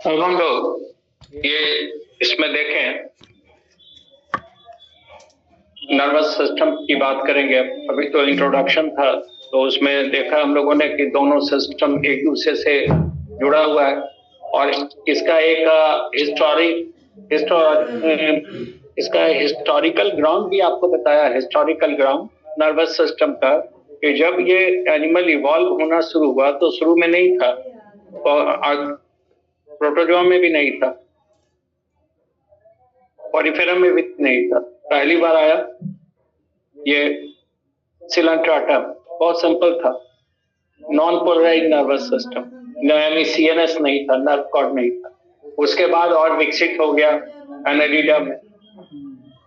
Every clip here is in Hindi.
अब हम लोग ये इसमें देखें, नर्वस सिस्टम की बात करेंगे। अभी तो इंट्रोडक्शन था, तो उसमें देखा हम लोगों ने कि दोनों सिस्टम एक दूसरे से जुड़ा हुआ है और इसका एक इसका हिस्टोरिकल ग्राउंड भी आपको बताया। हिस्टोरिकल ग्राउंड नर्वस सिस्टम का कि जब ये एनिमल इवॉल्व होना शुरू हुआ तो शुरू में नहीं था और प्रोटोजोआ में भी नहीं था, पॉरीफेरा में भी नहीं था। पहली बार आया ये सिलेंट्राटा, बहुत सिंपल था, नॉन पोलराइज नर्वस सिस्टम, यानी सीएनएस नहीं था, नर्व कॉर्ड नहीं था। उसके बाद और विकसित हो गया एनालिडा में,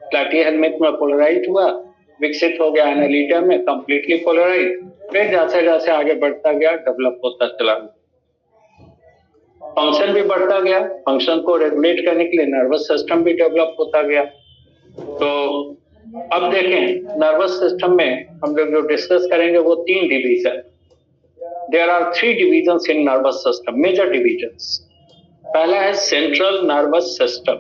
प्लैटीहेलमिंथ में पोलराइज हुआ, विकसित हो गया एनालिडा में कंप्लीटली पोलराइज। फिर जैसे जैसे आगे बढ़ता गया डेवलप होता चला, फंक्शन भी बढ़ता गया, फंक्शन को रेगुलेट करने के लिए नर्वस सिस्टम भी डेवलप होता गया। तो अब देखें नर्वस सिस्टम में हम लोग जो डिस्कस करेंगे वो 3 division. There are 3 divisions in nervous system, major divisions. पहला है central nervous system,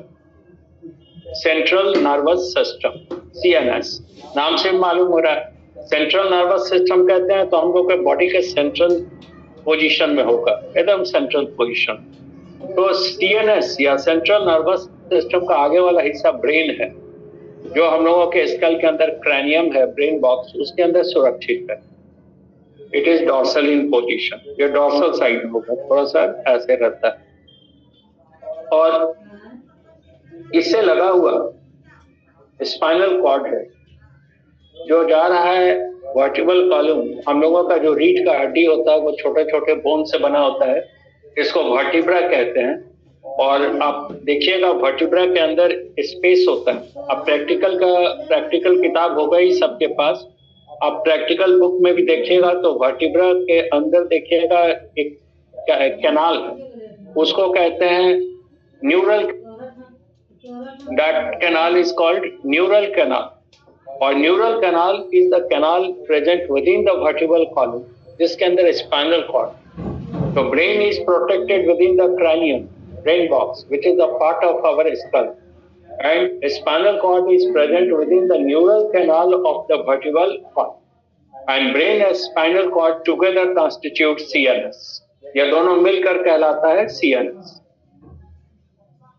central nervous system CNS, नाम से मालूम हो रहा है सेंट्रल नर्वस सिस्टम कहते हैं तो हम लोग के बॉडी के सेंट्रल पोजीशन में होगा, एकदम सेंट्रल पोजीशन। तो सीएनएस या सेंट्रल नर्वस सिस्टम का आगे वाला हिस्सा ब्रेन है, जो हम लोगों के स्कल के अंदर क्रैनियम है, ब्रेन बॉक्स, उसके अंदर सुरक्षित है। It is dorsal in position, ये डॉर्सल साइड होगा, थोड़ा सा ऐसे रहता है। और इससे लगा हुआ स्पाइनल कॉर्ड है जो जा रहा है वर्टिब्रल कॉलम। हम लोगों का जो रीढ़ का हड्डी होता है वो छोटे छोटे बोन से बना होता है, इसको वर्टिब्रा कहते हैं। और आप देखिएगा वर्टिब्रा के अंदर स्पेस होता है। अब प्रैक्टिकल किताब होगा ही सबके पास, आप प्रैक्टिकल बुक में भी देखिएगा तो वर्टिब्रा के अंदर देखिएगा एक कैनाल है, उसको कहते हैं neural, that canal is called neural canal. और neural canal is the canal present within the vertebral column, जिसके अंदर स्पाइनल कॉर्ड। तो brain is protected within the cranium, brain box, which is a part of our skull, and spinal cord is present within the neural canal of the vertebral column, and brain and spinal cord together constitute CNS. ये दोनों मिलकर कहलाता है CNS।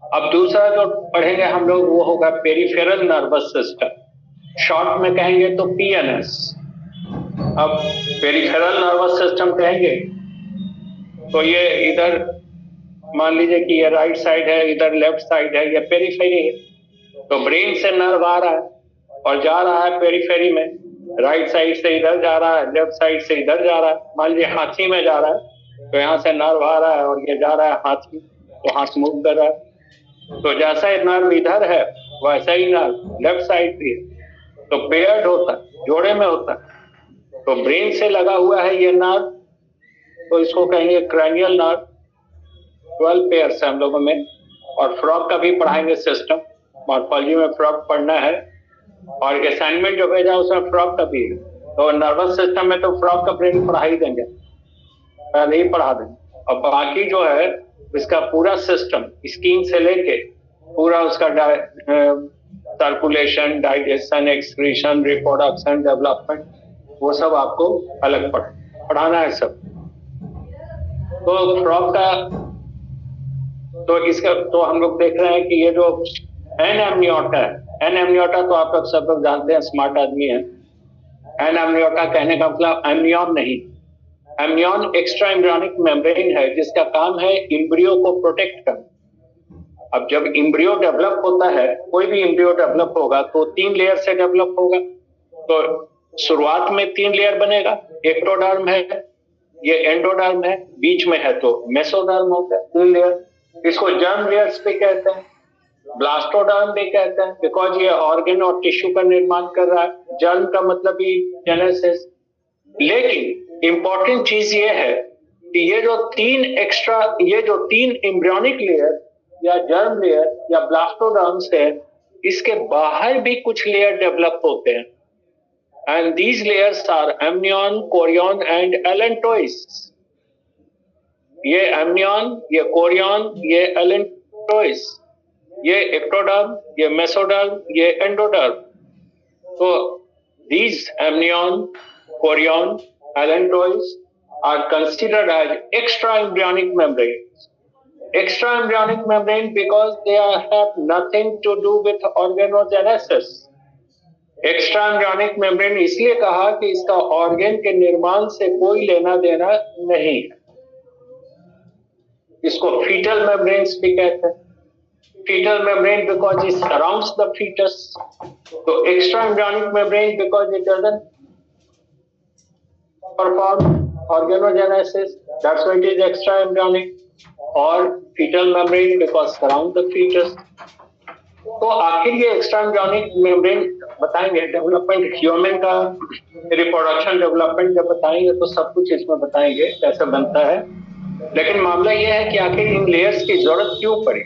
अब दूसरा जो पढ़ेंगे हम लोग वो होगा पेरिफेरल नर्वस सिस्टम, शॉर्ट में कहेंगे तो PNS। अब पेरिफेरल नर्वस सिस्टम कहेंगे तो ये इधर मान लीजिए कि ये राइट साइड है, इधर लेफ्ट साइड है, ये पेरिफेरी है। तो ब्रेन से नर्व आ रहा है और जा रहा है पेरिफेरी में, राइट साइड से इधर जा रहा है, लेफ्ट साइड से इधर जा रहा है। मान लीजिए हाथी में जा रहा है तो यहाँ से नर्व आ रहा है और ये जा रहा है हाथी, तो हाथ मूव कर रहा है। तो जैसा ये नर्व इधर है वैसा ही नर्व लेफ्ट साइड भी है, तो पेयर्ड होता है, जोड़े में होता है। तो ब्रेन से लगा हुआ है ये नर्व, तो इसको कहेंगे क्रैनियल नर्व। 12 पेयर्स है हम लोगों में। और फ्रॉग का भी पढ़ाएंगे सिस्टम, मॉर्फोलॉजी में फ्रॉग पढ़ना है और असाइनमेंट जो भेजा उसमें फ्रॉग का भी है। तो नर्वस सिस्टम में तो फ्रॉग का ब्रेन पढ़ा ही देंगे, पहले ही पढ़ा देंगे। और बाकी जो है इसका पूरा सिस्टम, स्किन से लेके पूरा उसका circulation, digestion, excretion, reproduction, development, वो सब आपको अलग पढ़ाना है सब। तो फ्रॉग का तो इसका तो हम लोग देख रहे हैं कि ये जो एन एमनियोटा है, एन एमनियोटा तो आप लोग सब लोग जानते हैं, स्मार्ट आदमी है। एन एमनियोटा कहने का मतलब एमनियन नहीं, एमनियन एक्स्ट्रा एम्ब्रियोनिक मेम्ब्रेन है जिसका काम है इम्ब्रियो को प्रोटेक्ट करना। अब जब इम्ब्रियो डेवलप होता है, कोई भी इम्ब्रियो डेवलप होगा तो 3 लेयर से डेवलप होगा। तो शुरुआत में 3 लेयर बनेगा, एक्टोडर्म है, ये एंडोडर्म है, बीच में है तो मेसोडर्म होता है, 3 लेयर। इसको जर्म लेयर्स भी कहते हैं, ब्लास्टोडर्म भी कहते हैं, बिकॉज ये ऑर्गन और टिश्यू का निर्माण कर रहा है। जर्म का मतलब ही जेनेसिस। लेकिन इंपॉर्टेंट चीज ये है कि ये जो 3 एम्ब्रियोनिक लेयर या जर्म लेयर या ब्लास्टोडर्म्स है, इसके बाहर भी कुछ लेयर डेवलप होते हैं। And these layers are amnion, chorion and allantois. ये एमनियन, ये कोरियन, ये एलेंटोइस, ये एक्टोडर्म, ये मेसोडर्म, ये एंडोडर्म। तो these amnion, chorion, allantois are considered as extra-embryonic membranes. Extra-embryonic membrane because they have nothing to do with organogenesis. Extra-embryonic membrane इसलिए कहा कि इसका ऑर्गन के निर्माण से कोई लेना देना नहीं है। इसको fetal membranes भी कहते हैं। Fetal membrane because it surrounds the fetus. So extra-embryonic membrane because it doesn't perform organogenesis. That's why it is extra-embryonic. Or fetal membrane because surround the fetus. तो आखिर ये एक्स्ट्रा-एम्ब्रियोनिक मेम्ब्रेन बताएंगे, डेवलपमेंट ह्यूमन का रिप्रोडक्शन डेवलपमेंट जब बताएंगे तो सब कुछ इसमें बताएंगे कैसे बनता है। लेकिन मामला ये है कि आखिर इन लेयर्स की जरूरत क्यों पड़ी।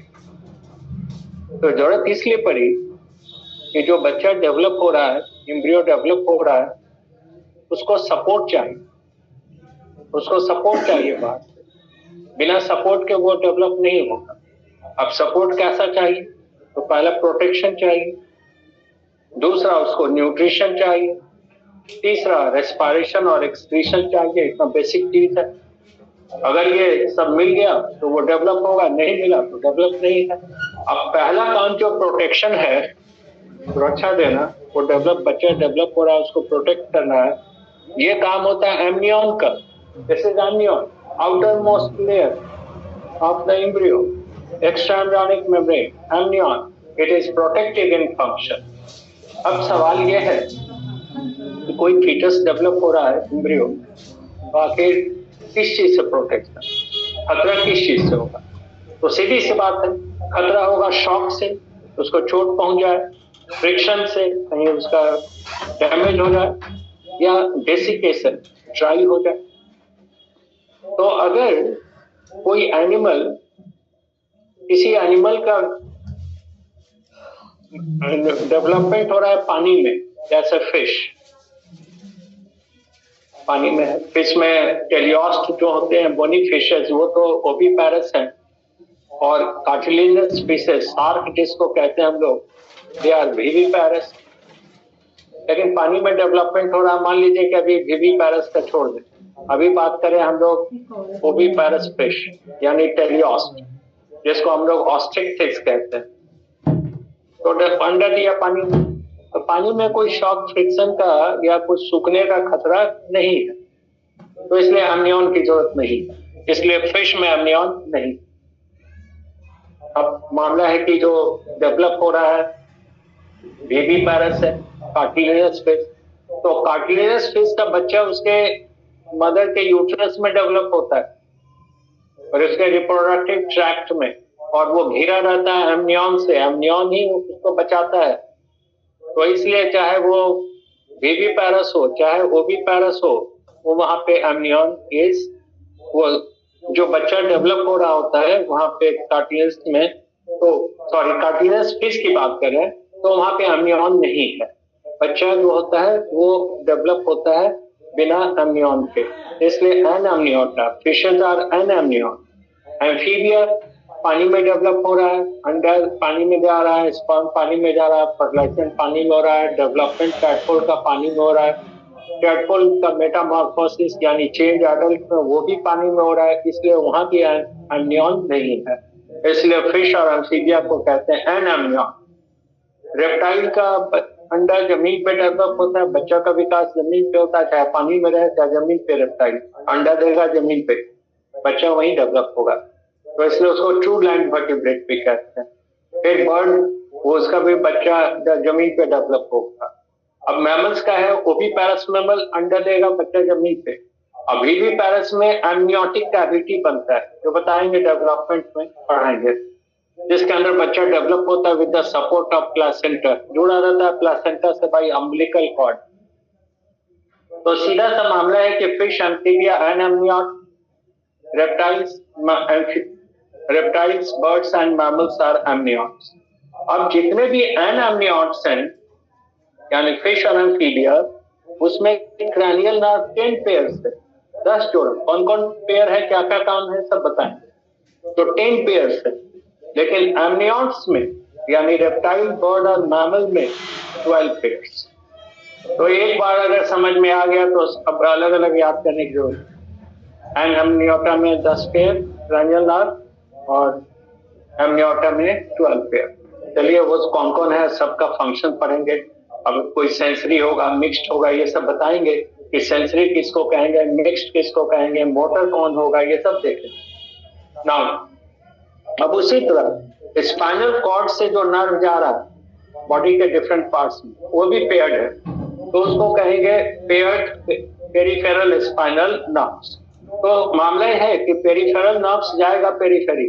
तो जरूरत इसलिए पड़ी कि जो बच्चा डेवलप हो रहा है, एम्ब्रियो डेवलप हो रहा है, उसको सपोर्ट चाहिए, उसको सपोर्ट चाहिए बाहर से। बिना सपोर्ट के वो डेवलप नहीं होगा। अब सपोर्ट कैसा चाहिए? तो पहला प्रोटेक्शन चाहिए, दूसरा उसको न्यूट्रिशन चाहिए, तीसरा रेस्पिरेशन और एक्सक्रीशन चाहिए। इतना बेसिक चीज है। अगर ये सब मिल गया तो वो डेवलप होगा, नहीं मिला तो डेवलप नहीं है। अब पहला काम जो प्रोटेक्शन है, सुरक्षा देना, वो बच्चा डेवलप हो रहा है उसको प्रोटेक्ट करना है। ये काम होता है एमनियन का। This is amnion, outer most layer of the embryo, extra embryonic membrane, amnion. It is protective in function. अब सवाल ये है कि कोई फीटस डेवलप हो रहा है एम्ब्रियो, तो आखिर किस चीज से प्रोटेक्ट, खतरा किस चीज से होगा? तो सीधी सी बात है, खतरा होगा शॉक से, उसको चोट पहुंच जाए, फ्रिक्शन से कहीं उसका डैमेज हो जाए, या डेसिकेशन, ड्राई हो जाए। तो अगर कोई एनिमल, किसी एनिमल का डेवलपमेंट हो रहा है पानी में, जैसे फिश पानी में है, फिश में टेलियोस्ट जो होते हैं, बोनी फिशेस, वो तो ओविपैरस हैं, और कार्टिलेजिनस फिशेस, शार्क जिसको कहते हैं हम लोग, दे आर विविपैरस। लेकिन पानी में डेवलपमेंट हो रहा है, मान लीजिए कि अभी विविपैरस का छोड़ दें, अभी बात करें हम लोग ओविपैरस फिश यानी टेलियोस्ट, जिसको हम लोग ऑस्ट्रिच फिश कहते हैं। तो अंडर दिया पानी में, तो पानी में कोई शॉक फ्रिक्शन का या कुछ सूखने का खतरा नहीं है, तो इसलिए एमनियन की जरूरत नहीं, इसलिए फिश में एमनियन नहीं। अब मामला है कि जो डेवलप हो रहा है विविपैरस है, कार्टिलेजिनस फिश। तो कार्टिलेजिनस फिश का बच्चा उसके मदर के यूट्रस में डेवलप होता है और उसके रिप्रोडक्टिव ट्रैक्ट में, और वो घिरा रहता है एमनियन से, एमनियन ही उसको बचाता है। तो इसलिए चाहे वो विविपैरस हो चाहे ओविपैरस हो, वो वहां पे एमनियन इज, वो जो बच्चा डेवलप हो रहा होता है वहां पे कार्टिलेजिनस में, तो सॉरी कार्टिलेजिनस फिश की बात करें तो वहां पे एमनियन नहीं है। बच्चा जो होता है वो डेवलप होता है बिना एमनियन के, इसलिए anamniota. Fishes are anamnion. Amphibia पानी में डेवलप हो रहा है, अंडर पानी में जा रहा है, स्पर्म पानी में जा रहा है, फर्टिलाइजेशन पानी में हो रहा है, डेवलपमेंट टैडपोल का पानी में हो रहा है, टैडपोल का मेटामॉर्फोसिस यानी चेंज एडल्ट में वो भी पानी में हो रहा है, इसलिए वहां भी एमनियन नहीं है। इसलिए फिश और एम्फीबिया को कहते हैं एन एमनियन। रेप्टाइल का अंडा जमीन पे डेवलप होता है, बच्चा का विकास जमीन पे होता है, चाहे पानी में रहे चाहे जमीन पे। रेप्टाइल अंडा देगा जमीन पे, बच्चा वहीं डेवलप होगा, तो इसलिए उसको ट्रू लैंड वर्टिब्रेट भी कहते हैं। फिर बर्ड, वो उसका भी बच्चा जमीन पे डेवलप होगा। अब मैमल्स का है, ओविपैरस मैमल अंडा देगा, बच्चा जमीन पे। अब विविपैरस में एमनियोटिक कैविटी बनता है, जो बताएंगे डेवलपमेंट में पढ़ाएंगे, जिसके अंदर बच्चा डेवलप होता है with the support of placenta, जुड़ा रहता है प्लासेंटा से बाय अम्बिलिकल कॉर्ड। तो सीधा सा मामला है कि fish, amphibia anamnion, reptiles, birds and mammals are amniotes. अब जितने भी एनएमनियोट्स हैं यानी फिश और एम्फीबिया, उसमें क्रैनियल नर्व 10 पेयर्स है, 10 जोड़ा। कौन कौन पेयर है, क्या क्या काम है, सब बताएंगे। तो 10 पेयर्स है, लेकिन एमनियॉन्स में यानी रेप्टाइल, बर्ड और मैमल में 12 पेयर्स। तो एक बार अगर समझ में आ गया तो अब अलग अलग याद करने की जरूरत है। एंड एमनियोटा में 10 पेयर cranial nerve और एमनियोटा में 12 पेयर। चलिए वो कौन कौन है सबका फंक्शन पढ़ेंगे। अब कोई सेंसरी होगा, मिक्स्ड होगा, ये सब बताएंगे कि सेंसरी किसको कहेंगे, मिक्स्ड किसको कहेंगे, मोटर कौन होगा, ये सब देखेंगे। नाउ अब उसी तरह स्पाइनल कॉर्ड से जो नर्व जा रहा है बॉडी के डिफरेंट पार्ट्स में, वो भी पेयर्ड है, तो उसको कहेंगे पेयर्ड पेरिफेरल स्पाइनल नर्व्स। तो मामला है कि पेरिफेरल नर्व्स जाएगा पेरिफेरी।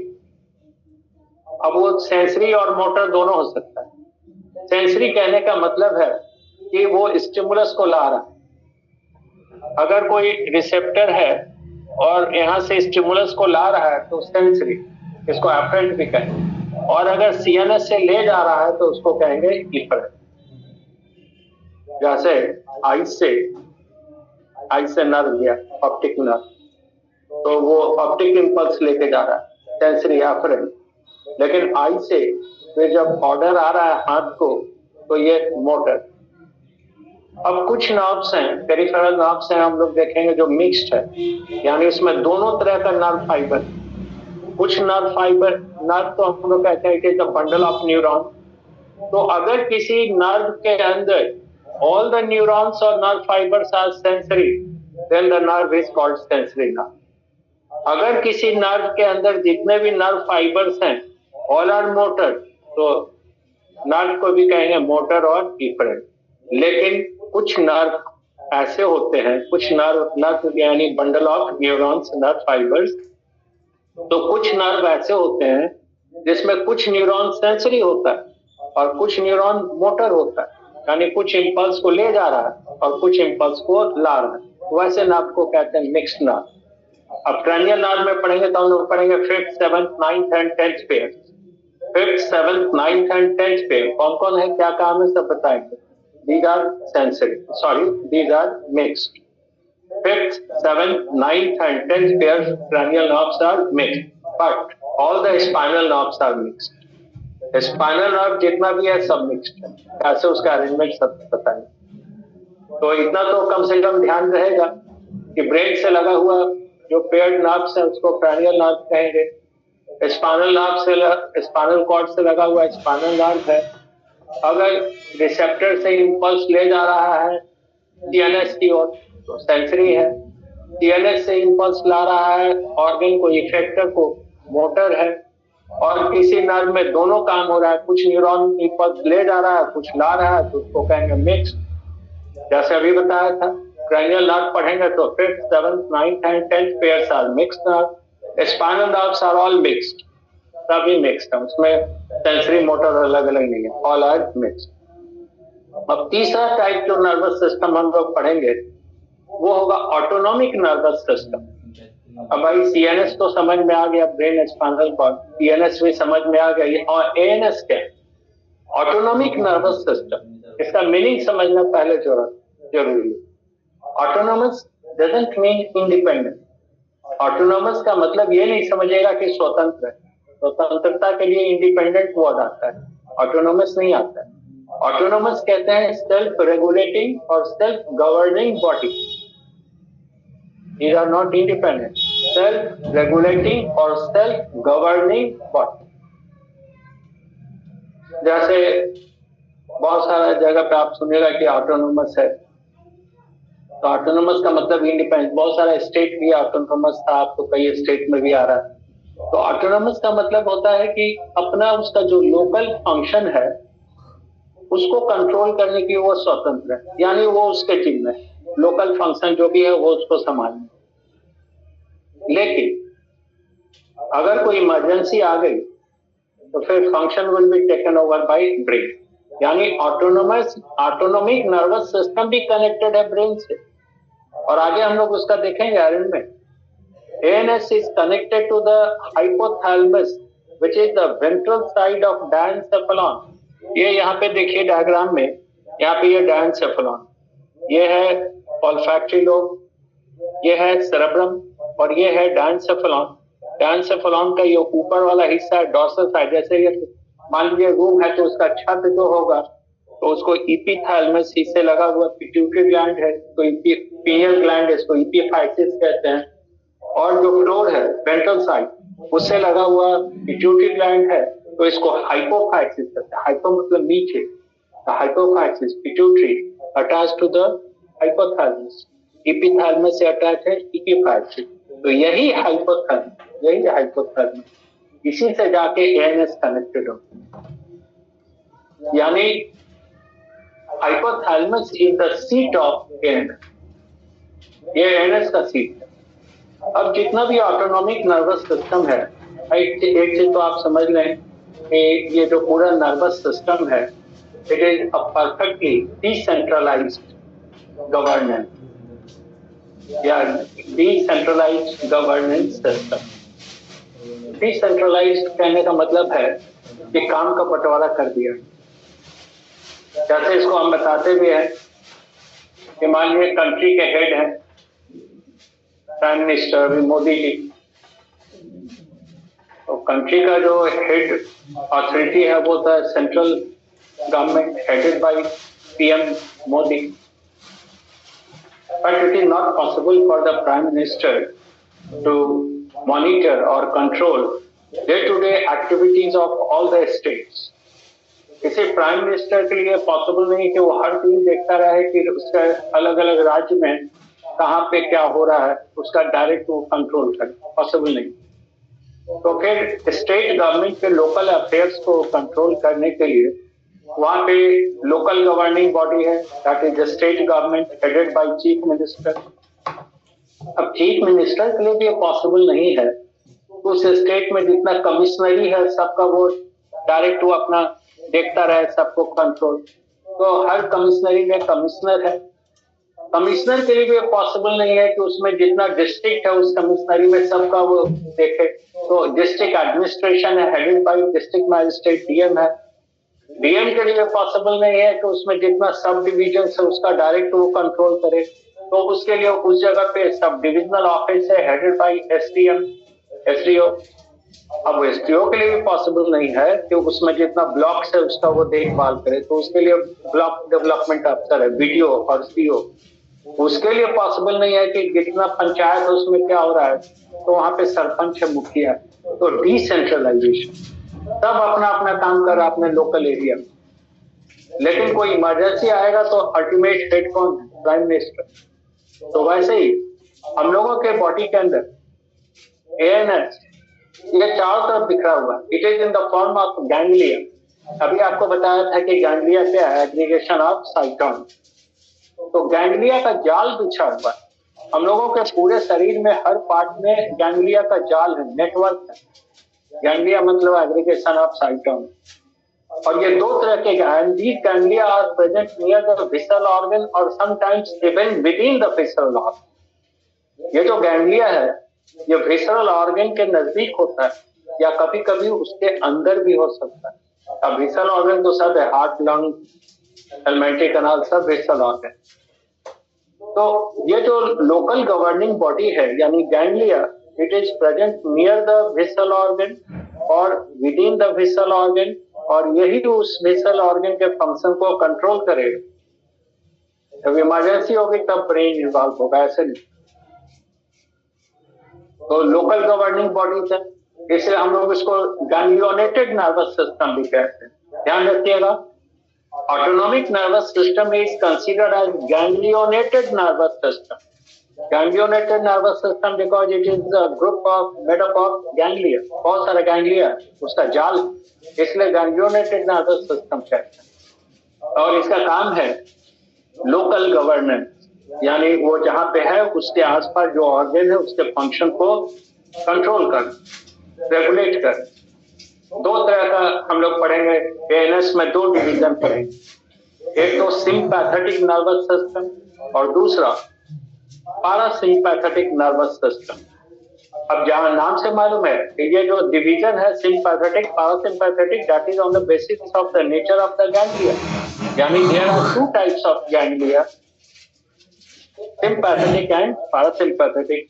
अब वो सेंसरी और मोटर दोनों हो सकता है। सेंसरी कहने का मतलब है कि वो स्टिमुलस को ला रहा है। अगर कोई रिसेप्टर है और यहाँ से स्टिमुलस को ला रहा है तो सेंसरी, इसको एफरेंट भी कहेंगे। और अगर सीएनएस से ले जा रहा है तो उसको कहेंगे इफरेंट। जैसे आई से नर्व गया, ऑप्टिक नर्व, तो वो ऑप्टिक इंपल्स लेके जा रहा है, सेंसरी एफरेंट। लेकिन आई से फिर जब ऑर्डर आ रहा है हाथ को तो ये मोटर। अब कुछ नर्व्स हैं, पेरिफेरल नर्व्स हैं, हम लोग देखेंगे जो मिक्स्ड है, यानी उसमें दोनों तरह का नर्व फाइबर। कुछ नर्व तो हम लोग कहते हैं कि द बंडल ऑफ न्यूरॉन। तो अगर किसी नर्व के अंदर all the neurons or nerve fibers are sensory, then the nerve is called sensory nerve. अगर किसी नर्व के अंदर जितने भी नर्व फाइबर्स हैं all are motor, तो नर्व को भी कहेंगे मोटर और इफरेंट। लेकिन कुछ नर्व ऐसे होते हैं, कुछ नर्व यानी bundle of neurons, nerve fibres, तो कुछ नर्व ऐसे होते हैं जिसमें कुछ न्यूरॉन सेंसरी होता है और कुछ न्यूरॉन मोटर होता है, यानी कुछ इंपल्स को ले जा रहा है और कुछ इंपल्स को ला रहा है। वैसे नर्व को कहते हैं मिक्स्ड नर्व। अब क्रैनियल नर्व में पढ़ेंगे तो हम लोग पढ़ेंगे 5th, 7th, 9th and 10th pair. 5th, 7th, 9th and 10th pair कौन कौन है, क्या काम है, सब बताएंगे। These are sensory, sorry, these are mixed. 5th, 7th, 9th and 10th pairs cranial nerves are mixed, but all the spinal nerves are mixed. Spinal nerve जितना भी है सब मिक्स्ड है। कैसे उसका अरेंजमेंट सब बताएंगे। तो इतना तो कम से कम ध्यान रहेगा कि ब्रेन से लगा हुआ जो पेयर्ड नर्व्स है उसको क्रैनियल नर्व कहेंगे। स्पाइनल कॉर्ड से लगा हुआ स्पाइनल नर्व है। अगर रिसेप्टर से इंपल्स ले जा रहा है सीएनएस की ओर तो सेंसरी है। सीएनएस से इंपल्स ला रहा है ऑर्गन को, इफेक्टर को, मोटर है। और किसी नर्व में दोनों काम हो रहा है, कुछ न्यूरॉन इंपल्स ले जा रहा है, कुछ ला रहा है, तो उसको कहेंगे मिक्स्ड। जैसे अभी बताया था क्रैनियल नर्व पढ़ेंगे तो 5th, 7th, 9th and 10th pairs are mixed nerve. Spinal nerves are all mixed, सभी मिक्स्ड है, उसमें सेंसरी मोटर अलग अलग नहीं है, ऑल आर मिक्स्ड। अब तीसरा टाइप जो नर्वस सिस्टम हम लोग पढ़ेंगे वो होगा ऑटोनॉमिक नर्वस सिस्टम। अब भाई सीएनएस तो समझ में आ गया, ब्रेन स्पाइनल कॉर्ड, सीएनएस भी समझ में आ गया, और एएनएस क्या है, ऑटोनॉमिक नर्वस सिस्टम। इसका मीनिंग समझना पहले जरूरी है। Autonomous doesn't mean independent. Autonomous का मतलब ये नहीं समझेगा कि स्वतंत्र है, स्वतंत्रता के लिए इंडिपेंडेंट वर्ड आता है, ऑटोनोमस नहीं आता है। ऑटोनोमस कहते हैं सेल्फ रेगुलेटिंग और self governing body. These are not independent, self-regulating or self-governing body। जैसे बहुत सारा जगह पे आप सुनेगा कि ऑटोनोमस है, तो ऑटोनोमस का मतलब इंडिपेंडेंट। बहुत सारा स्टेट भी ऑटोनोमस था, आप तो कई स्टेट में भी आ रहा है। तो ऑटोनोमस का मतलब होता है कि अपना उसका जो लोकल फंक्शन है उसको कंट्रोल करने की वो स्वतंत्र है, यानी वो उसके जिम्मे है, लोकल फंक्शन जो भी है वो उसको संभालना। लेकिन अगर कोई इमरजेंसी आ गई तो फिर function will be taken over by brain, यानी ऑटोनोमिक नर्वस सिस्टम भी कनेक्टेड है ब्रेन से। और आगे हम लोग उसका देखेंगे arrangement. ANS is connected to the hypothalamus which is the ventral side of diencephalon. ये यहाँ पे देखिए डायग्राम में, यहाँ पे ये डायनसेफेलॉन, ये है ऑल्फैक्टरी लोब, ये है सेरेब्रम और ये है डायनसेफेलॉन। डायनसेफेलॉन का ये ऊपर वाला हिस्सा है डॉर्सल साइड। जैसे ये मान लीजिए रूम है तो उसका छत जो होगा तो उसको इपिथैलेमस से लगा हुआ पिट्यूटरी ग्लैंड है, तो पीनियल ग्लैंड है, इसको इपिफाइसिस कहते हैं। और जो फ्लोर है वेंट्रल साइड उससे लगा हुआ पिट्यूटरी ग्लैंड है, तो इसको हाइपोफाइसिस कहते हैं। हाइपो मतलब नीचे, hypophysis pituitary attach to the hypothalamus, epithalamus से अटैच है इपिफाइसिस। तो यही हाइपोथैलेमस, इसी से जाके एएनएस कनेक्टेड हो। यानी hypothalamus is the seat of ANS, ये एएनएस का सीट है। अब जितना भी ऑटोनॉमिक नर्वस सिस्टम है, एक चीज तो आप समझ लें कि ये जो पूरा नर्वस सिस्टम है it is a perfectly decentralised governance या डिसेंट्रलाइज्ड गवर्नेंस सिस्टम। डिसेंट्रलाइज्ड कहने का मतलब है कि काम का बंटवारा कर दिया। जैसे इसको हम बताते भी हैं कि मान लीजिए कंट्री के हेड हैं प्राइम मिनिस्टर मोदी जी, तो कंट्री का जो हेड अथॉरिटी है वो था central government headed by PM Modi. But it is not possible for the prime minister to monitor और control day to day activities of all the states. किसी प्राइम मिनिस्टर के लिए पॉसिबल नहीं कि वो हर दिन देखता रहे कि उसके अलग अलग राज्य में कहाँ पे क्या हो रहा है, उसका डायरेक्ट वो कंट्रोल करे, पॉसिबल नहीं। तो फिर स्टेट गवर्नमेंट के लोकल अफेयर्स को कंट्रोल करने के लिए वहां पे लोकल गवर्निंग बॉडी है, that is the state government headed by chief minister. अब चीफ मिनिस्टर के लिए भी पॉसिबल नहीं है उस स्टेट में जितना कमिश्नरी है सबका वो डायरेक्ट वो अपना देखता रहे, सबको कंट्रोल। तो हर कमिश्नरी में कमिश्नर है, कमिश्नर के लिए भी पॉसिबल नहीं है कि उसमें जितना डिस्ट्रिक्ट है उस कमिश्नरी में सबका वो देखे। तो डिस्ट्रिक्ट एडमिनिस्ट्रेशन है headed by district magistrate DM है। डीएम के लिए पॉसिबल नहीं है कि उसमें जितना सब डिविजन है उसका डायरेक्ट वो कंट्रोल करे। तो उसके लिए उस जगह पे सब डिविजनल ऑफिस है हेडेड बाय एसडीएम एसडीओ। अब एसडीओ के लिए भी पॉसिबल नहीं है कि उसमें जितना ब्लॉक है उसका वो देखभाल करे। तो उसके लिए ब्लॉक डेवलपमेंट अफसर है बीडीओ और सीओ। उसके लिए पॉसिबल नहीं है कि जितना पंचायत है उसमें क्या हो रहा है, तो वहां पे सरपंच है मुखिया। तो डिसेंट्रलाइजेशन, सब अपना अपना काम कर रहा है अपने लोकल एरिया में। लेकिन कोई इमरजेंसी आएगा तो अल्टीमेट हेड कौन है? Prime minister. तो वैसे ही हम लोगों के बॉडी के अंदर एएनएस ये चारों तरफ बिखरा हुआ, it is in the form of ganglia. अभी आपको बताया था कि गैंग्लिया क्या है, एग्रीगेशन ऑफ साइटोन। तो गैंग्लिया का जाल बिछा हुआ हम लोगों के पूरे शरीर में, हर पार्ट में गैंग्लिया का जाल है, नेटवर्क है। गैंग्लिया मतलब एग्रीगेशन ऑफ साइटोन। और ये दो तरह के ganglia are present near the visceral organ और sometimes even within the visceral organ. ये जो गैंग्लिया है ये विसरल ऑर्गन के नजदीक होता है या कभी कभी उसके अंदर भी हो सकता है। अब विसरल ऑर्गन तो सब है, हार्ट लंग एलिमेंट्री कैनाल सब विसरल ऑर्गन। तो ये जो लोकल गवर्निंग बॉडी है यानी ganglia, it is present near the visceral organ और विदिन द विसरल ऑर्गन, और यही उस विसरल ऑर्गन के फंक्शन को कंट्रोल करेगा। जब इमरजेंसी होगी तब ब्रेन इन्वॉल्व होगा, ऐसे नहीं। तो लोकल गवर्निंग बॉडीज है, इसलिए हम लोग इसको गैंग्लियोनेटेड नर्वस सिस्टम भी कहते हैं। ध्यान रखिएगा, autonomic nervous system is considered as ganglionated nervous system. Ganglionated nervous system because it is a group of made up of ganglia, बहुत सारे गैंग्लिया उसका जाल, इसलिए ganglionated nervous system कहते हैं। और इसका काम है लोकल गवर्नेंस, यानी वो जहां पे है उसके आसपास जो ऑर्गन है उसके फंक्शन को कंट्रोल कर, रेगुलेट कर। दो तरह का हम लोग पढ़ेंगे एएनएस में, दो डिवीजन पढ़ेंगे, एक तो सिंपैथेटिक नर्वस सिस्टम और दूसरा पैरासिम्पैथेटिक नर्वस सिस्टम। अब जहां नाम से मालूम है कि ये जो डिवीजन है sympathetic parasympathetic, that is on the basis of the nature of the ganglia. यानी there are two types of ganglia, sympathetic and parasympathetic.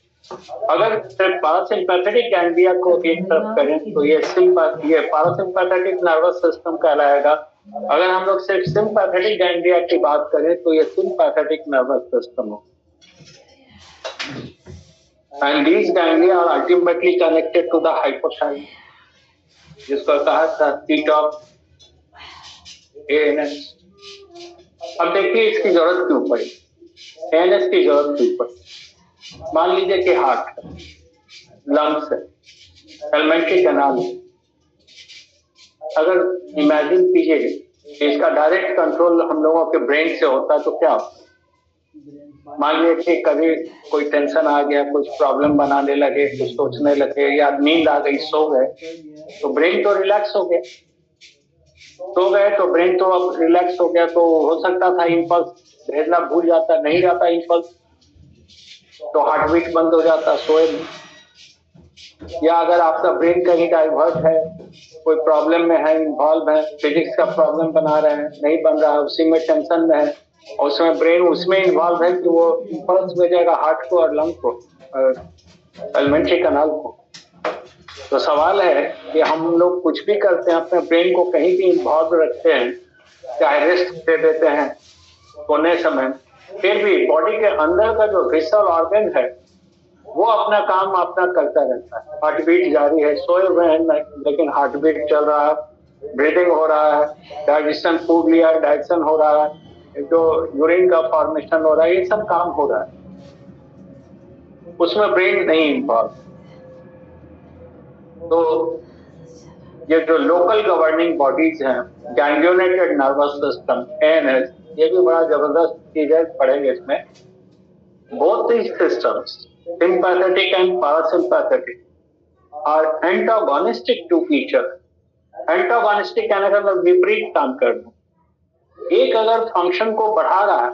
अगर सिर्फ पैरासिम्पैथेटिक गैंग्लिया को एक तरफ करें तो ये पैरासिम्पैथेटिक नर्वस सिस्टम कहलाएगा। अगर हम लोग सिर्फ सिंपैथेटिक गैंग्लिया की बात करें तो ये सिंपैथेटिक नर्वस सिस्टम हो। And these ganglia are ultimately connected to the hypothalamus, जिसको कहा था सीट ऑफ एएनएस। अब देखिए इसकी जरूरत क्यों पड़ी, एएनएस की जरूरत क्यों पड़ी। मान लीजिए कि हार्ट है, लंग्स है, एलिमेंट्री कैनाल है। अगर इमेजिन कीजिए कि इसका डायरेक्ट कंट्रोल हम लोगों के ब्रेन से होता है तो क्या होता? मान लीजिए कि कभी कोई टेंशन आ गया, कुछ प्रॉब्लम बनाने लगे, कुछ सोचने लगे, या नींद आ गई, सो गए, तो ब्रेन तो रिलैक्स हो गया। सो गए तो ब्रेन तो अब रिलैक्स हो गया, तो हो सकता था इंपल्स भेजना भूल जाता, नहीं जाता इंपल्स, तो हार्ट बीट बंद हो जाता सोए में। या अगर आपका ब्रेन कहीं डाइवर्ट है, कोई प्रॉब्लम में है, इन्वॉल्व है, फिजिक्स का प्रॉब्लम बना रहे हैं, नहीं बन रहा है, उसी में टेंशन में है, और उसमें ब्रेन उसमें इन्वॉल्व है कि वो इंपल्स भेजेगा हार्ट को और लंग को, एलिमेंट्री कैनाल को। तो सवाल है कि हम लोग कुछ भी करते हैं, अपने ब्रेन को कहीं भी इन्वॉल्व रखते हैं, चाहे रेस्ट दे देते हैं सोने समय, फिर भी बॉडी के अंदर का जो विसरल ऑर्गन है वो अपना काम अपना करता रहता है। हार्ट बीट जारी है, सोए हुए हैं लेकिन हार्ट बीट चल रहा है, ब्रीदिंग हो रहा है, डाइजेशन, फूड लिया, डाइजेशन हो रहा है, जो यूरिन का फॉर्मेशन हो रहा है, ये सब काम हो रहा है, उसमें ब्रेन नहीं इन्वॉल्व। तो ये जो लोकल गवर्निंग बॉडीज हैं, गैंग्लियोनेटेड नर्वस सिस्टम एएनएस, ये भी बड़ा जबरदस्त चीज है, पढ़ेंगे इसमें। Both these systems, sympathetic and parasympathetic, are antagonistic to each other. Antagonistic कहने का मतलब विपरीत काम करना। एक अगर फंक्शन को बढ़ा रहा है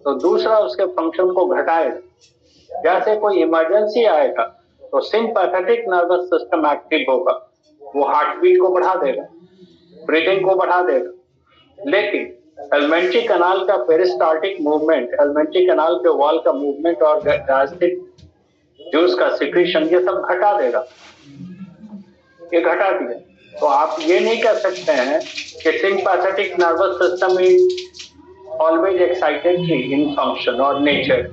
तो दूसरा उसके फंक्शन को घटाएगा। जैसे कोई इमरजेंसी आएगा तो सिंपैथेटिक नर्वस सिस्टम एक्टिव होगा, वो हार्ट बीट को बढ़ा देगा, ब्रीदिंग को बढ़ा देगा, लेकिन एलिमेंट्री कैनाल का पेरिस्टाल्टिक मूवमेंट, एलिमेंट्री कैनाल के वॉल का मूवमेंट और डायस्टिक जूस का सिक्रीशन, ये सब घटा देगा, ये घटा दिया। तो आप ये नहीं कह सकते हैं कि sympathetic nervous system is always excitatory in function और नेचर।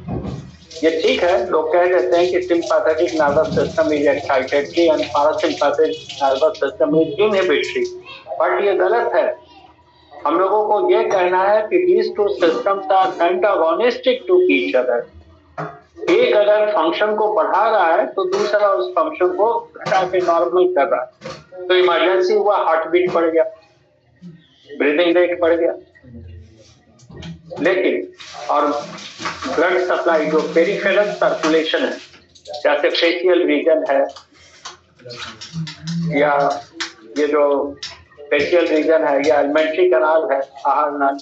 ये ठीक है, लोग कह देते हैं कि sympathetic nervous system is excitatory and parasympathetic nervous system is inhibitory, but ये गलत है। हम लोगों को ये कहना है कि these two systems are antagonistic to each other। एक अगर फंक्शन को बढ़ा रहा है तो दूसरा उस फंक्शन को घटा के नॉर्मल कर रहा है। तो इमरजेंसी हुआ, हार्ट बीट बढ़ गया, ब्रीदिंग रेट बढ़ गया, लेकिन और ब्लड सप्लाई जो पेरिफेरल सर्कुलेशन है, जैसे फेशियल रीजन है या ये जो फेशियल रीजन है या एलिमेंट्री कैनाल है, आहार नाल,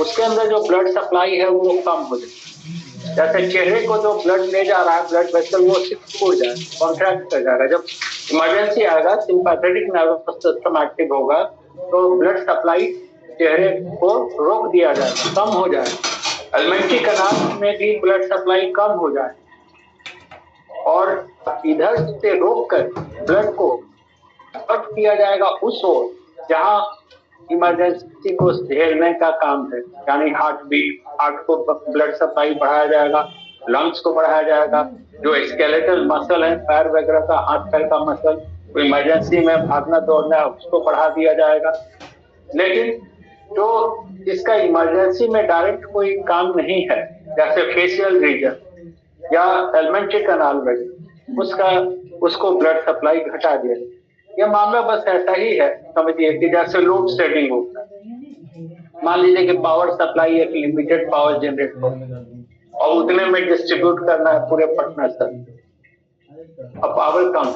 उसके अंदर जो ब्लड सप्लाई है वो कम हो जाए। जैसे चेहरे को जो ब्लड ले जा रहा है, ब्लड वेसल, वो टूट जाए, कॉन्ट्रैक्ट कर जाएगा। जब इमरजेंसी आएगा, सिंपैथेटिक नर्वस सिस्टम एक्टिव होगा तो ब्लड सप्लाई चेहरे को रोक दिया जाएगा, कम हो जाएगा। एलिमेंट्री कैनाल में भी ब्लड सप्लाई कम हो जाए और इधर से रोक कर ब्लड को कट किया जाएगा उस ओर जहां इमरजेंसी को झेलने का काम है, यानी हार्ट बीट, हार्ट को ब्लड सप्लाई बढ़ाया जाएगा, लंग्स को बढ़ाया जाएगा, जो स्केलेटल मसल है, पैर वगैरह का, हाथ पैर का मसल, तो इमरजेंसी में भागना दौड़ना है उसको बढ़ा दिया जाएगा। लेकिन जो इसका इमरजेंसी में डायरेक्ट कोई काम नहीं है, जैसे फेशियल रीजन या एलिमेंट्री कैनाल में, उसको ब्लड सप्लाई घटा दिया। ये मामला बस ऐसा ही है, समझिए कि जैसे लोड शेडिंग होता है। मान लीजिए कि पावर सप्लाई एक लिमिटेड पावर जनरेट हो और उतने में डिस्ट्रीब्यूट करना है पूरे पटना से, अब पावर कम,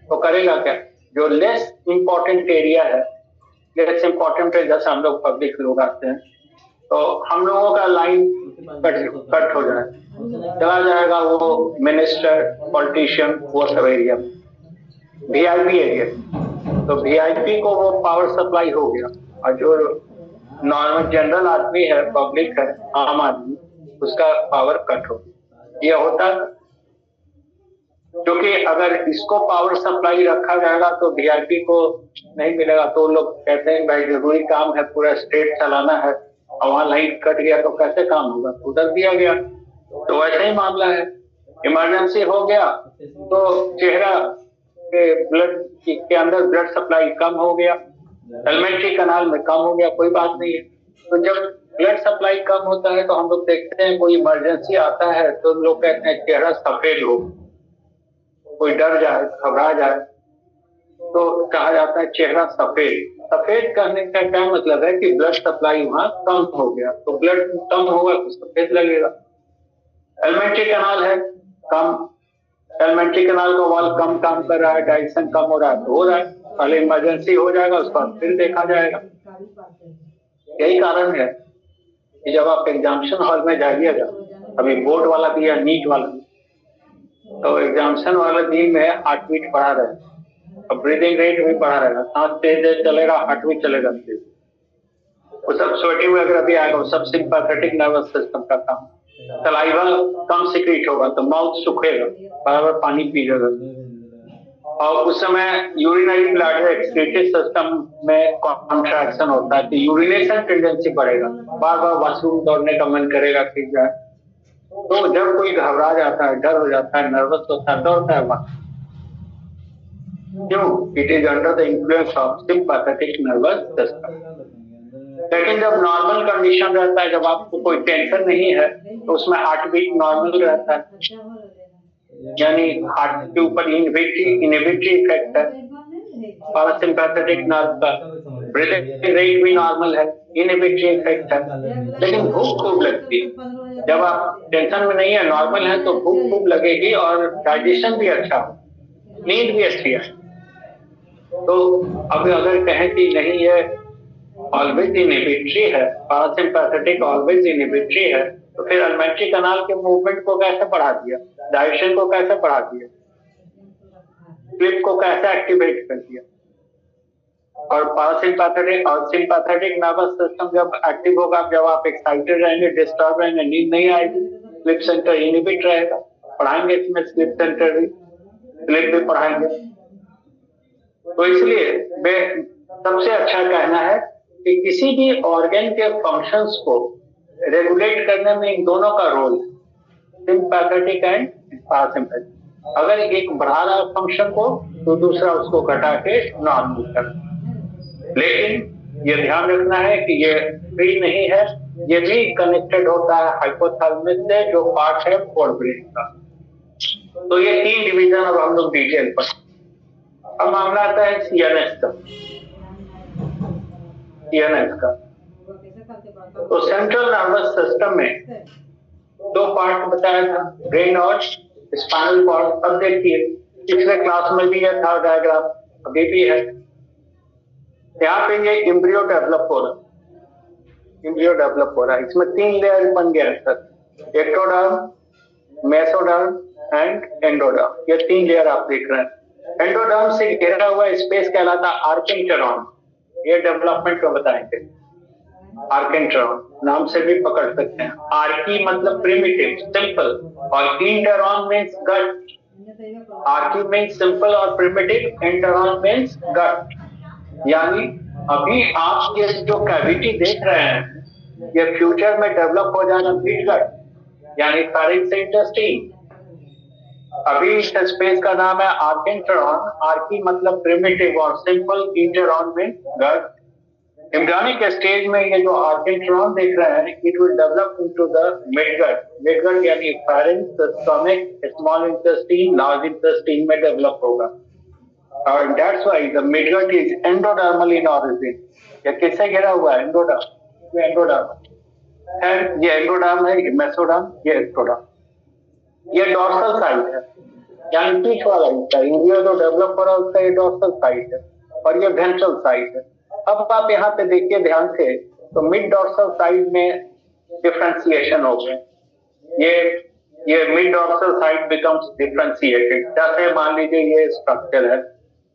तो करेगा क्या? जो लेस इंपॉर्टेंट एरिया है, लेस इंपॉर्टेंट है, जैसे हम लोग पब्लिक लोग आते हैं, तो हम लोगों का लाइन कट हो जाए, चला जाएगा वो मिनिस्टर, पॉलिटिशियन, वो सब एरिया में, वीआईपी एरिया, तो वीआईपी को वो पावर सप्लाई हो गया, और जो नॉर्मल जनरल आदमी है, पब्लिक है, आम आदमी, उसका पावर कट हो। ये होता, क्योंकि अगर इसको पावर सप्लाई रखा जाएगा तो वीआईपी को नहीं मिलेगा, तो लोग कहते हैं भाई जरूरी काम है, पूरा स्टेट चलाना है, और वहां लाइट कट गया तो कैसे काम होगा, उधर दिया गया। तो वैसा ही मामला है, इमरजेंसी हो गया तो चेहरा के ब्लड के अंदर ब्लड सप्लाई कम हो गया, एलिमेंट्री कनाल में कम हो गया, कोई बात नहीं है। तो जब ब्लड सप्लाई कम होता है तो हम लोग देखते हैं कोई इमरजेंसी आता है तो लोग कहते हैं चेहरा सफेद हो, कोई डर जाए, घबरा जाए तो कहा जाता है चेहरा सफेद। सफेद कहने का क्या मतलब है कि ब्लड सप्लाई वहां कम हो गया, तो ब्लड कम होगा तो सफेद लगेगा। एलिमेंट्री कनाल है कम, एलिमेंट्री कनाल का वॉल कम काम कर रहा है, डायरेक्शन कम हो रहा है तो हो रहा है, पहले इमरजेंसी हो जाएगा उसके बाद फिर देखा जाएगा। यही कारण है कि जब आप एग्जामिनेशन हॉल में जाइएगा, अभी बोर्ड वाला भी है, नीट वाला भी, तो एग्जामिनेशन वाले दिन में हार्ट बीट बढ़ा रहे हैं, अब ब्रीदिंग रेट भी बढ़ा रहेगा, सांस तेज चलेगा, हार्ट भी चलेगा तेज, वो सब स्वेटिंग वगैरह भी आएगा, वो सब सिंपैथेटिक नर्वस सिस्टम का काम। सलाइवा कम सिक्रीट होगा तो माउथ सूखेगा, बराबर पानी पीएगा, और उस समय यूरिनरी ब्लैडर एक्सक्रीटरी सिस्टम में कॉन्ट्रैक्शन होता है, तो यूरिनेशन टेंडेंसी बढ़ेगा, बार बार वॉशरूम दौड़ने का मन करेगा ठीक है। तो जब कोई घबरा जाता है, डर हो जाता है, नर्वस होता है, दौड़ता है वहां, क्यों? It is under the influence of sympathetic nervous system. लेकिन जब नॉर्मल कंडीशन रहता है, जब आपको कोई टेंशन नहीं है, तो उसमें हार्ट बीट नॉर्मल रहता है, यानी हार्ट के ऊपर इनहिबिटरी इफेक्ट है पैरासिम्पैथेटिक नर्व का, ब्रीथिंग रेट भी नॉर्मल है, इनहिबिटरी इफेक्ट है। लेकिन भूख खूब लगती है, जब आप टेंशन में नहीं है, नॉर्मल है, तो भूख खूब लगेगी और डाइजेशन भी अच्छा हो, नींद भी अच्छी है। तो अब अगर कहें कि नहीं ये ऑलवेज इनहिबिटरी है, पैरासिम्पैथेटिक ऑलवेज इनहिबिटरी है, तो फिर एलिमेंट्री कनाल के मूवमेंट को कैसे बढ़ा दिया, डायरेक्शन को कैसे बढ़ा दिया, स्लिप को कैसे एक्टिवेट कर दिया। और पैरासिम्पैथेटिक और सिंपैथेटिक नर्वस सिस्टम जब एक्टिव होगा, जब आप एक्साइटेड रहेंगे, डिस्टर्ब रहेंगे, नींद नहीं आएगी, स्लिप सेंटर इनहिबिट रहेगा। पढ़ाएंगे इसमें स्लिप सेंटर भी, स्लिप भी पढ़ाएंगे। तो इसलिए सबसे अच्छा कहना है कि किसी भी ऑर्गन के फंक्शंस को रेगुलेट करने में इन दोनों का रोल है, सिंपैथेटिक एंड पैरासिम्पैथेटिक। अगर एक बढ़ा रहा फंक्शन को तो दूसरा उसको घटा के नॉर्मल कर। लेकिन ये ध्यान रखना है कि ये फ्री नहीं है, ये भी कनेक्टेड होता है हाइपोथैलेमस से, जो पार्ट है फोरब्रेन का। तो ये तीन डिवीजन अब हम लोग डिटेल पर। अब मामला आता है सीएनएस का। सीएनएस का तो सेंट्रल नर्वस सिस्टम में दो पार्ट बताया था, ब्रेन और स्पाइनल कॉर्ड। अब देखिए पिछले क्लास में भी यह था डायग्राम, अभी भी है। यहाँ पे ये एम्ब्रियो डेवलप हो रहा है, एम्ब्रियो डेवलप हो रहा है। इसमें तीन लेयर बन गया है sir, ectoderm, mesoderm and endoderm. ये तीन लेयर आप देख रहे हैं। एंडोडर्म से घेरा हुआ स्पेस कहलाता आर्केंटेरॉन। ये डेवलपमेंट को बताएंगे। आर्केंटेरॉन नाम से भी पकड़ सकते हैं। आर्की मतलब प्रिमिटिव, सिंपल, और इंटेरॉन मीन्स गट। आर्की मीन्स सिंपल और प्रिमिटिव, इंटेरॉन मीन्स गट। यानी अभी आप ये जो कैविटी देख रहे हैं, ये फ्यूचर में डेवलप हो जाना मिड गट, यानी फारिंक्स इंटेस्टाइन। अभी इस स्पेस का नाम है आर्केंटेरॉन। आर्की मतलब प्रिमिटिव और simple, enteron means gut. Embryonic stage में ये जो आर्केंटेरॉन देख रहे हैं, it will develop into the midgut. Midgut यानी pharynx, stomach, small intestine, large intestine में डेवलप होगा। और that's why the midgut is endodermal in origin. ये किससे घिरा हुआ है? एंडोडर्म। ये एंडोडर्म है, ये एंडोडर्म है, ये मेसोडर्म, ये एक्टोडर्म। ये डॉर्सल साइड है, यानी पीछ वाला हिस्सा। इंद्रिया जो डेवलप हो रहा है उसका ये डॉर्सल साइड है, और ये वेंट्रल साइड है। अब आप यहाँ पे देखिए ध्यान से, तो मिड डॉर्सल साइड में डिफरेंशिएशन हो गए। ये mid dorsal side becomes differentiated. जैसे मान लीजिए ये स्ट्रक्चर है,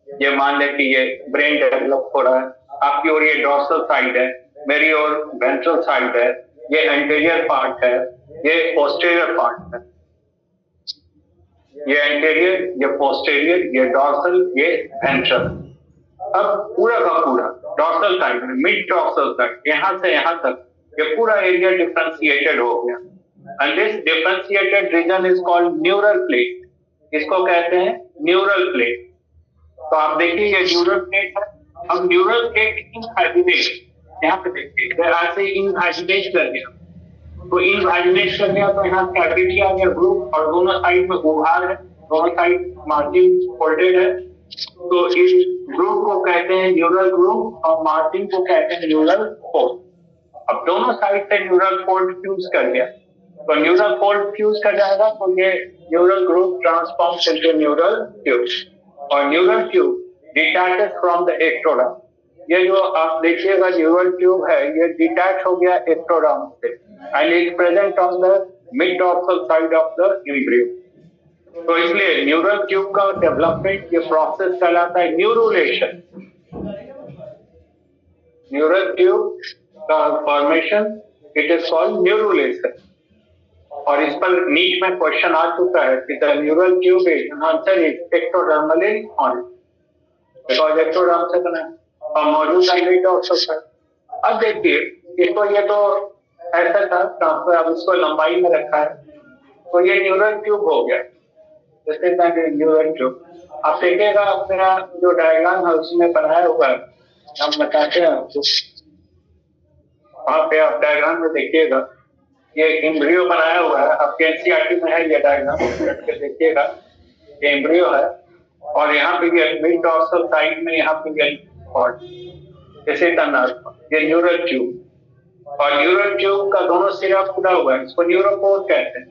ये मान लें कि ये ब्रेन डेवलप हो रहा है, आपकी ओर ये डॉर्सल साइड है, मेरी ओर वेंट्रल साइड है, ये एंटीरियर पार्ट है, ये पोस्टीरियर पार्ट है, ये एंटीरियर, ये पोस्टीरियर, ये डॉर्सल, ये वेंट्रल। अब पूरा का पूरा डॉर्सल साइड में, मिड डॉर्सल साइड, यहाँ से यहाँ तक ये पूरा एरिया डिफरेंशिएटेड हो गया। And this differentiated region is called neural plate. इसको कहते हैं न्यूरल प्लेट। तो आप देखिए ये न्यूरल प्लेट है। अब न्यूरल प्लेट इनहैबिटेट, यहाँ पे देखिए ऐसे इनहैबिटेट कर दिया, तो इनहैबिटेट कर दिया तो यहाँ कैविटी आ गया ग्रुप, और दोनों साइड में उभार है, दोनों साइड मार्जिन फोल्डेड है। तो इस ग्रुप को कहते हैं न्यूरल ग्रुप और मार्जिन को कहते हैं न्यूरल फोल्ड। अब दोनों साइड से न्यूरल फोल्ड फ्यूज कर गया, तो न्यूरल फोल्ड फ्यूज कर जाएगा तो ये neural group transforms into neural tube, और neural tube detaches from the ectoderm. ये जो आप देखिएगा न्यूरल ट्यूब है, ये डिटैच हो गया एक्टोडर्म से and is present on the mid dorsal side of the embryo. तो इसलिए न्यूरल ट्यूब का डेवलपमेंट, ये प्रोसेस कहलाता है न्यूरुलेशन। न्यूरल ट्यूब का फॉर्मेशन इट इज कॉल्ड न्यूरुलेशन। और इस पर नीट में क्वेश्चन आ चुका है कि the neural tube is, answer is ectodermally on, because ectoderm से बना और मौजूद है डॉर्सल। अब देखिए इसको, ये तो ऐसा था ट्रांसफर, अब इसको लंबाई में रखा है, तो ये न्यूरल ट्यूब हो गया। न्यूरल ट्यूब आप देखिएगा, अपना जो डायग्राम है उसमें बनाया हुआ है, हम बताते हैं आपको। वहाँ पे आप डायग्राम में देखिएगा, ये एम्ब्रियो बनाया हुआ है, आपके एनसीईआरटी में है ये डायग्राम, देखिएगा ये एम्ब्रियो है, और यहाँ पे ये मिड डॉर्सल साइड में यहाँ पे ये पॉट, जैसे ये न्यूरल ट्यूब, और न्यूरल ट्यूब का दोनों सिरा खुला हुआ है, इसको न्यूरोपोर कहते हैं।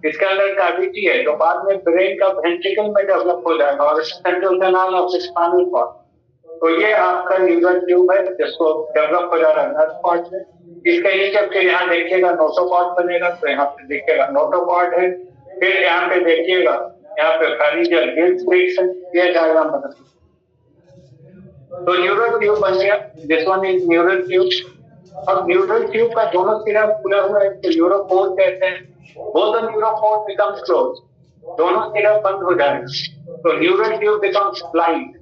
इसके अंदर कैविटी है जो बाद में ब्रेन का वेंट्रिकल में डेवलप हो जाएगा, और central canal of spinal cord. तो ये आपका न्यूरल ट्यूब है जिसको डेवलप हो जा रहा है नर्व कॉर्ड में। इसके नीचे फिर यहाँ देखिएगा नोटोकॉर्ड बनेगा, तो यहाँ पे देखिएगा नोटोकॉर्ड है, फिर यहाँ पे देखिएगा यहाँ पे फेरिंजियल गिल्स ब्रेक्स है, ये डायग्राम बना। तो न्यूरल ट्यूब बन गया, this one is neural tube. अब न्यूरल ट्यूब का दोनों सिरा खुला हुआ है, तो न्यूरोपोर कहते हैं। Both the neuropore becomes close, दोनों सिरा बंद हो जाएगा, तो न्यूरल ट्यूब बिकम्स ब्लाइंड।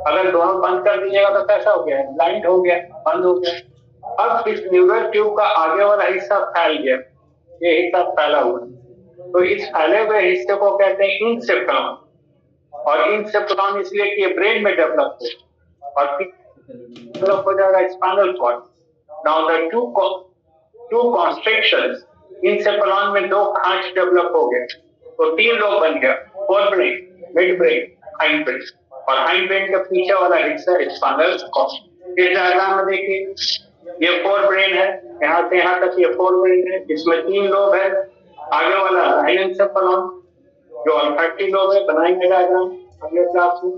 अगर दोनों बंद कर दीजिएगा तो कैसा हो गया, ब्लाइंड हो गया, बंद हो गया। अब इस न्यूरल ट्यूब का आगे वाला हिस्सा फैल गया, ये हिस्सा फैला हुआ, तो इस फैले हुए हिस्से को कहते हैं इंसेप्टॉन, और इंसेप्टॉन इसलिए कि ये ब्रेन में डेवलप हो, और फिर डेवलप हो जाएगा spinal cord. Now the two constrictions, इंसेप्टॉन में दो खांच डेवलप हो गए, तो तीन लोग बन गया, fore brain, mid brain, hind brain, और हाइंड ब्रेन के पीछे वाला हिस्सा स्पाइनल कॉर्ड। इस डायग्राम में देखिए ये फोर ब्रेन है, यहाँ से यहाँ तक ये फोर ब्रेन है, इसमें तीन लोब है। आगे वाला एनसेफेलॉन जो ऑल्फैक्टरी लोब है, बनाएंगे डायग्राम अगले क्लास में।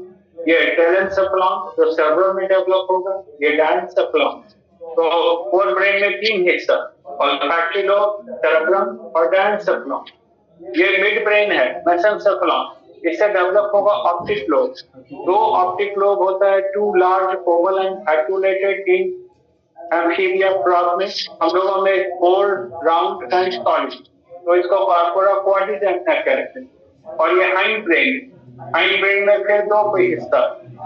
ये टेलेंसेफेलॉन जो सेरेब्रम में डेवलप होगा, ये डायंसेफेलॉन। तो फोर ब्रेन में तीन हिस्सा, ऑल्फैक्टरी लोब, सेरेब्रम और डायंसेफेलॉन। ये मिड ब्रेन है, मेसेंसेफेलॉन, इससे डेवलप होगा ऑप्टिक लोब। दो ऑप्टिक लोब होता है, two large oval and articulated in amphibia frog में, हम लोगों में फोर राउंड एंड सॉलिड, तो इसको पूरा क्वाड्रिसेप्ट कहते हैं। और ये हाइंड ब्रेन में फिर दो हिस्सा,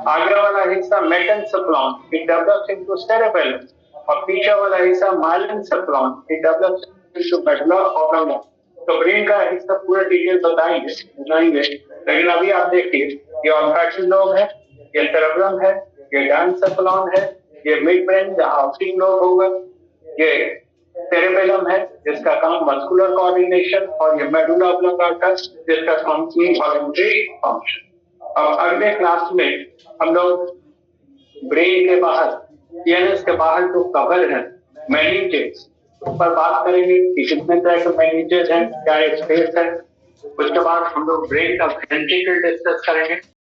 आगे वाला हिस्सा मेसेंसेफेलॉन, इट डेवलप्स इनटू सेरेबेलम, और पीछे वाला हिस्सा माइलेनसेफेलॉन, इट डेवलप्स इनटू मेडुला ऑब्लांगा। तो ब्रेन का हिस्सा पूरा डिटेल बताएंगे, लेकिन अभी आप देखिए ये ऑल्फैक्टरी लोब है, ये सेरेब्रम है, ये डायंसेफेलॉन है, ये मिड ब्रेन जहां ऑप्टिक लोब होगा, ये सेरेबेलम है जिसका काम मस्कुलर कोऑर्डिनेशन, और ये मेडुला ऑब्लांगाटा जिसका काम इनवॉलंटरी फंक्शन। अब अगले क्लास में हम लोग ब्रेन के बाहर, सीएनएस के बाहर जो कवर है मेनिंजेस, उस पर बात करेंगे कि कितने तरह के मेनिंजेस हैं, क्या स्पेस है। उसके बाद हम लोग ब्रेन का वेंट्रिकल डिस्कस करेंगे।